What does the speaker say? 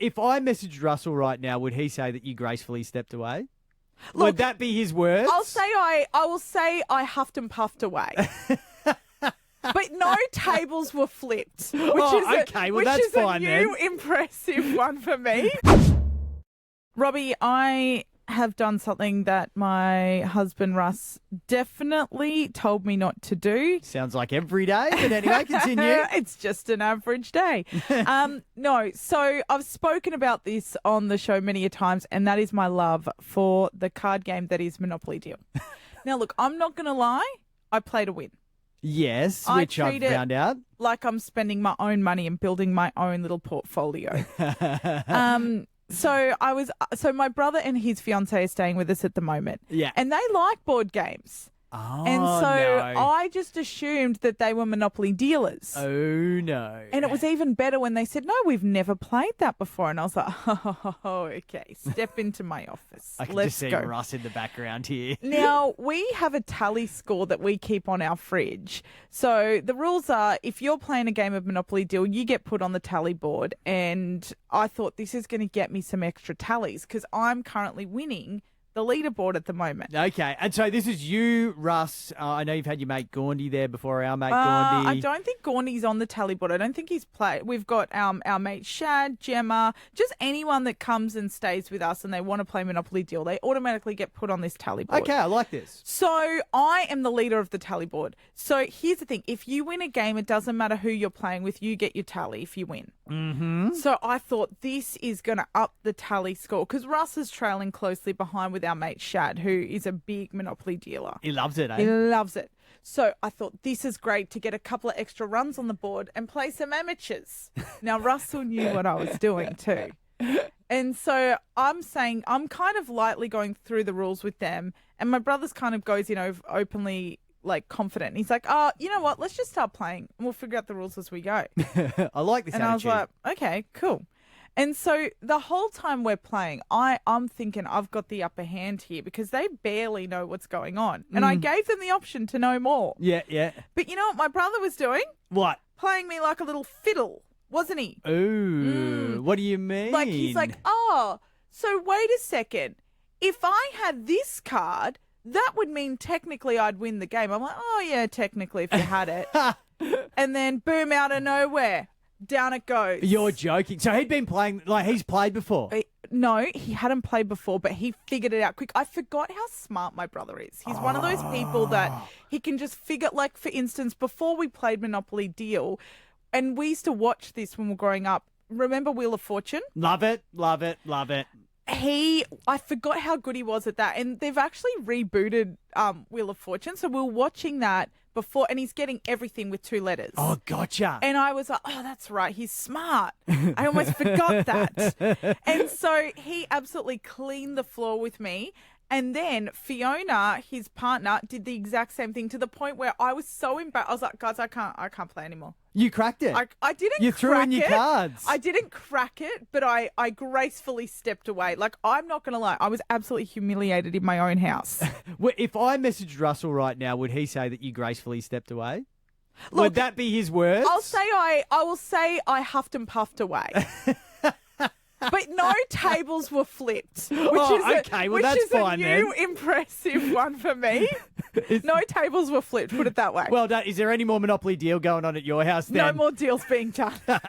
if I messaged Russell right now, would he say that you gracefully stepped away? Would that be his words? I will say I huffed and puffed away. But no tables were flipped, which is a new impressive one for me. Robbie, I have done something that my husband Russ definitely told me not to do. Sounds like every day, but anyway, continue. It's just an average day. No, so I've spoken about this on the show many a times, and that is my love for the card game that is Monopoly Deal. Now, look, I'm not going to lie. I play to win. Yes, which I've found out. Like I'm spending my own money and building my own little portfolio. So my brother and his fiance are staying with us at the moment. Yeah. And they like board games. Oh, and so no. I just assumed that they were Monopoly dealers. Oh, no. And it was even better when they said, no, we've never played that before. And I was like, oh, okay, step into my office. I can Let's just see go. Russ in the background here. Now, we have a tally score that we keep on our fridge. So the rules are, if you're playing a game of Monopoly Deal, you get put on the tally board. And I thought this is going to get me some extra tallies because I'm currently winning the leaderboard at the moment. Okay, and so this is you, Russ. I know you've had your mate Gaundy there before, our mate Gaundy. I don't think Gaundy's on the tally board. I don't think he's played. We've got our mate Shad, Gemma, just anyone that comes and stays with us and they want to play Monopoly Deal, they automatically get put on this tally board. Okay, I like this. So I am the leader of the tally board. So here's the thing. If you win a game, it doesn't matter who you're playing with. You get your tally if you win. Mm-hmm. So I thought this is going to up the tally score because Russ is trailing closely behind with our mate Shad, who is a big Monopoly dealer. He loves it, eh? He loves it. So I thought this is great to get a couple of extra runs on the board and play some amateurs. Now, Russell knew what I was doing too. And so I'm saying, I'm kind of lightly going through the rules with them. And my brother's kind of goes, openly like confident. And he's like, you know what? Let's just start playing and we'll figure out the rules as we go. I like this attitude. I was like, okay, cool. And so the whole time we're playing, I'm thinking I've got the upper hand here because they barely know what's going on. And I gave them the option to know more. Yeah, yeah. But you know what my brother was doing? What? Playing me like a little fiddle, wasn't he? Ooh, what do you mean? Like he's like, so wait a second. If I had this card, that would mean technically I'd win the game. I'm like, oh yeah, technically if you had it. And then boom, out of nowhere. Down it goes. You're joking. So he'd been playing, like he's played before? No, he hadn't played before, but he figured it out quick. I forgot how smart my brother is. He's one of those people that he can just figure, like for instance, before we played Monopoly Deal, and we used to watch this when we were growing up. Remember Wheel of Fortune? Love it, love it, love it. I forgot how good he was at that. And they've actually rebooted Wheel of Fortune. So we were watching that before, and he's getting everything with 2 letters. Oh, gotcha. And I was like, oh, that's right. He's smart. I almost forgot that. And so he absolutely cleaned the floor with me. And then Fiona, his partner, did the exact same thing to the point where I was so embarrassed. I was like, guys, I can't play anymore. You cracked it. I didn't. You threw in your cards. I didn't crack it, but I gracefully stepped away. Like, I'm not going to lie. I was absolutely humiliated in my own house. If I messaged Russell right now, would he say that you gracefully stepped away? Look, would that be his words? I will say I huffed and puffed away. But no tables were flipped, which is a new impressive one for me. No tables were flipped, put it that way. Well done. Is there any more Monopoly Deal going on at your house then? No more deals being done.